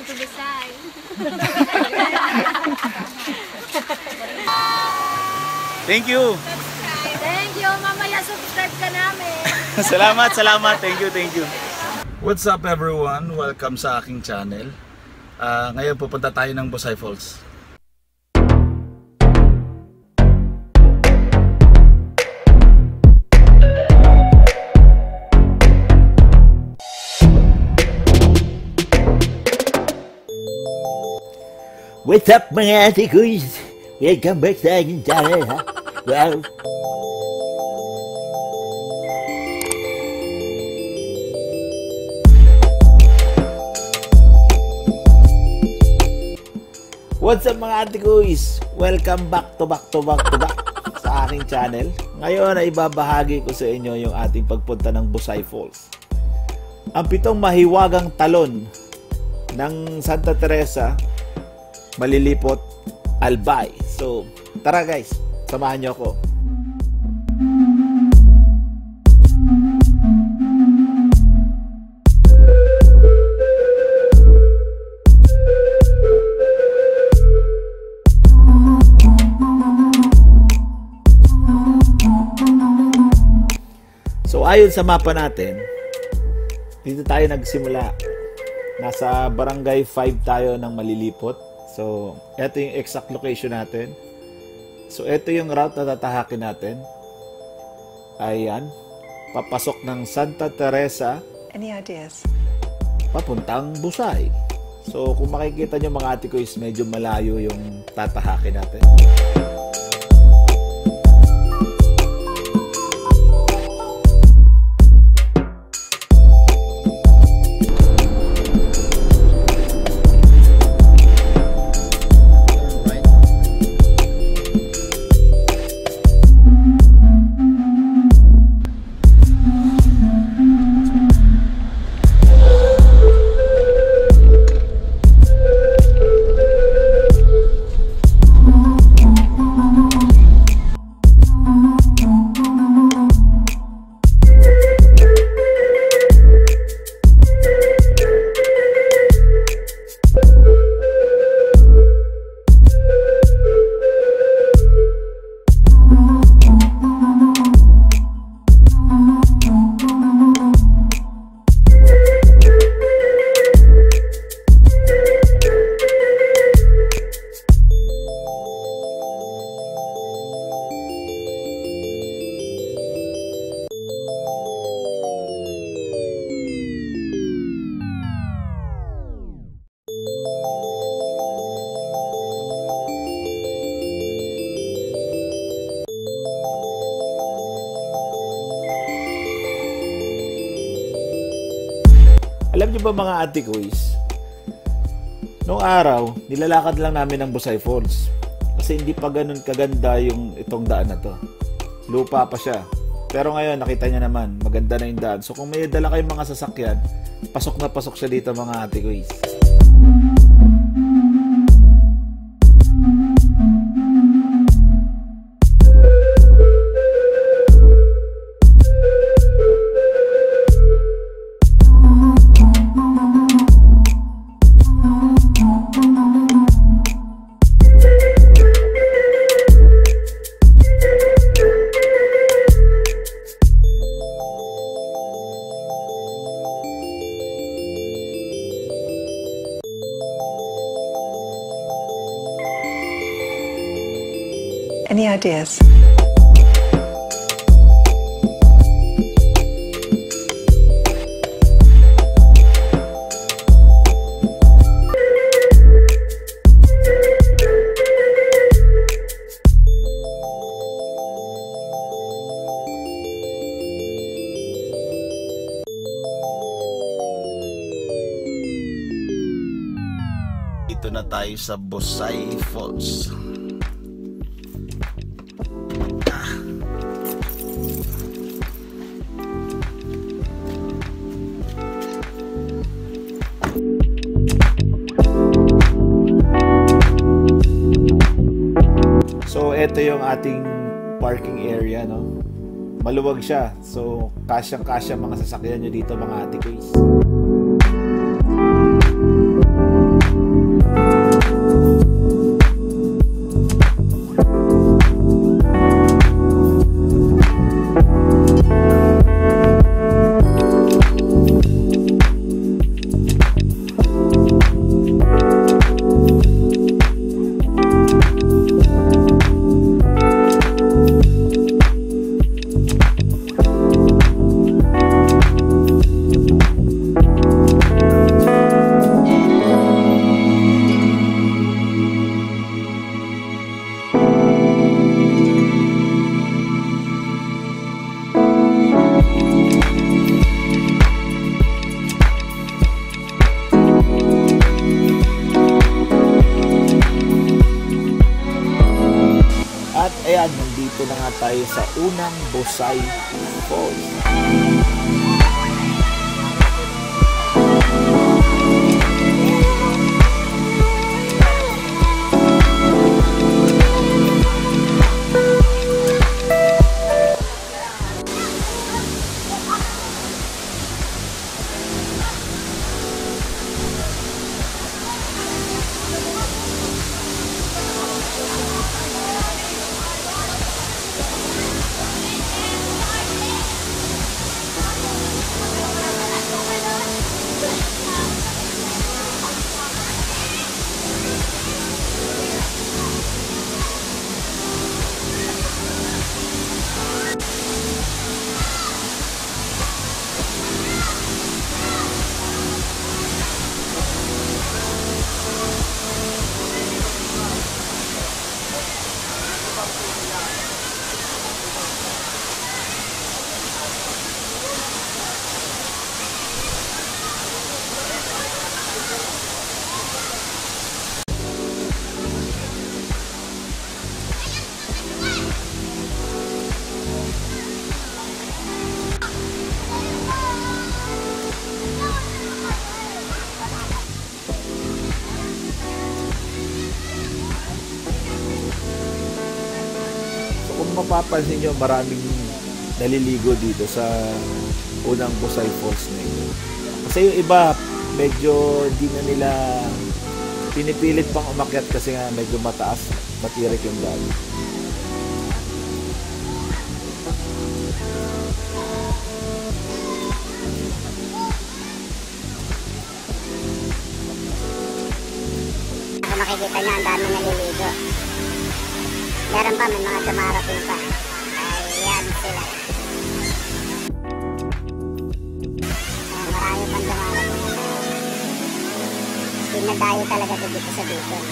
Welcome to Busay. Thank you. Thank you. Mamaya subscribe ka namin. Salamat. Thank you. What's up everyone? Welcome sa aking channel. Ngayon pupunta tayo ng Busay Falls. What's up mga atekuys? Welcome back sa aking channel ha. Wow. What's up mga atekuys? Welcome back to back sa aking channel. Ngayon ay ibabahagi ko sa inyo yung ating pagpunta ng Busay Falls. Ang Pitong Mahiwagang Talon ng Santa Teresa, Malilipot, Albay. So, tara guys, samahan niyo ako. So, ayon sa mapa natin, dito tayo nagsimula. Nasa barangay 5 tayo ng Malilipot. So, ito yung exact location natin. So, ito yung route na tatahakin natin. Ayan. Papasok ng Santa Teresa. Any ideas? Papuntang Busay. So, kung makikita nyo mga atekuys, medyo malayo yung tatahakin natin. Alam niyo ba mga atekuys, noong araw, nilalakad lang namin ang Busay Falls. Kasi hindi pa ganun kaganda yung itong daan na to. Lupa pa siya. Pero ngayon, nakita niya naman, maganda na yung daan. So kung may dala kayong mga sasakyan, pasok na pasok siya dito mga atekuys. Any ideas? Dito na tayo sa Busay Falls. So, ito yung ating parking area, no? Maluwag siya. So, kasyang-kasya mga sasakyan nyo dito, mga atekuys. nandito na nga tayo sa unang Busay Falls. Kung mapapansin nyo, maraming naliligo dito sa unang Busay Falls na ito. Kasi yung iba, medyo di na nila pinipilit pang umakyat kasi nga medyo mataas, matirik yung daan. Kung makikita nyo, ang dami naliligo. Meron pa, may mga dumarating pa. Ayan sila. Marami pang dumarating. Pinadayo talaga dito sa Bicol.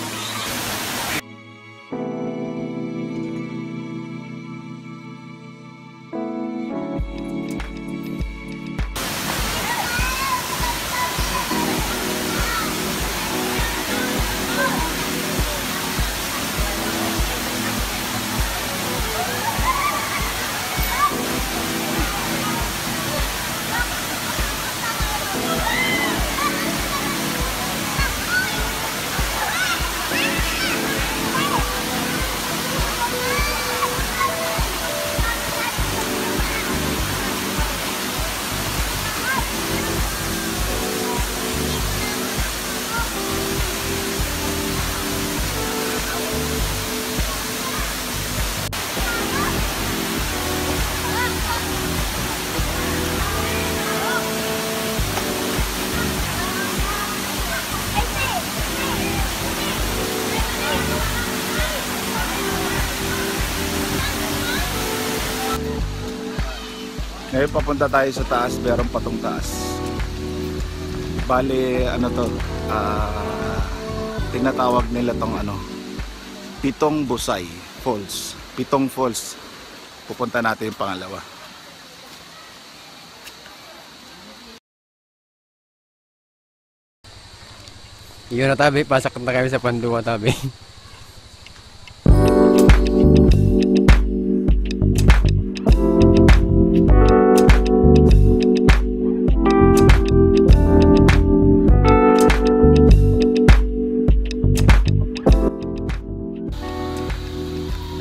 Ngayon papunta tayo sa taas, merong patong taas. Bale, ano to, tinatawag nila tong ano, Pitong Busay Falls. Pitong Falls. Pupunta natin yung pangalawa. Yun na tabi, pasok na kami sa Panduwa tabi.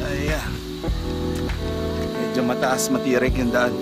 Ayan. Medyo mataas, matirik yung daan.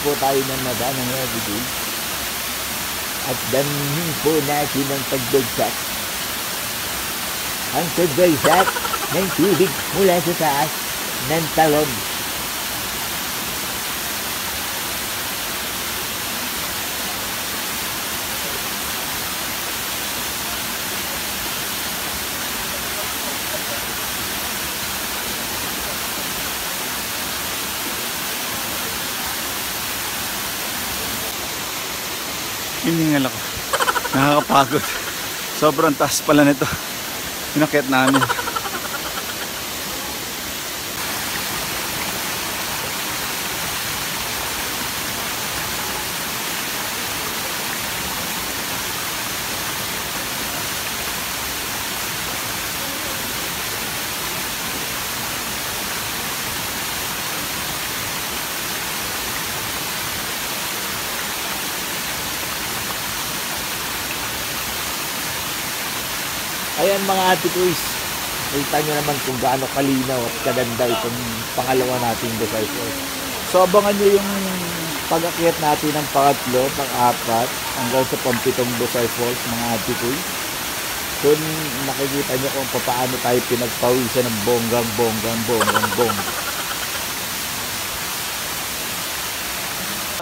po tayo ng nadaan ng everyday. At danhin po natin ang pagbagsak. Ang pagbagsak ng tubig mula sa taas ng talon. Hiningal ako. Nakakapagod. Sobrang taas pala nito. Pinakyat namin. Ayan mga atekuys, kita nyo naman kung gaano kalinaw at kaganda itong pangalawa nating Busay Falls. So abangan nyo yung pag-akyat natin ng pangatlo, pang-apat, hanggang sa pampitong Busay Falls mga atekuys. Kung nakikita nyo kung paano tayo pinagpawisan ng bonggang.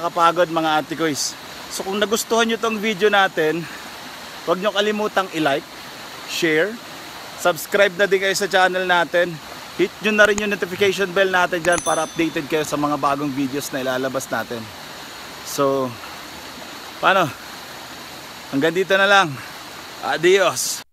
Nakakapagod mga atekuys. So kung nagustuhan nyo tong video natin, huwag nyo kalimutang i-like, share, subscribe na din kayo sa channel natin. Hit nyo na rin yung notification bell natin dyan para updated kayo sa mga bagong videos na ilalabas natin. So, paano? Hanggang dito na lang. Adios!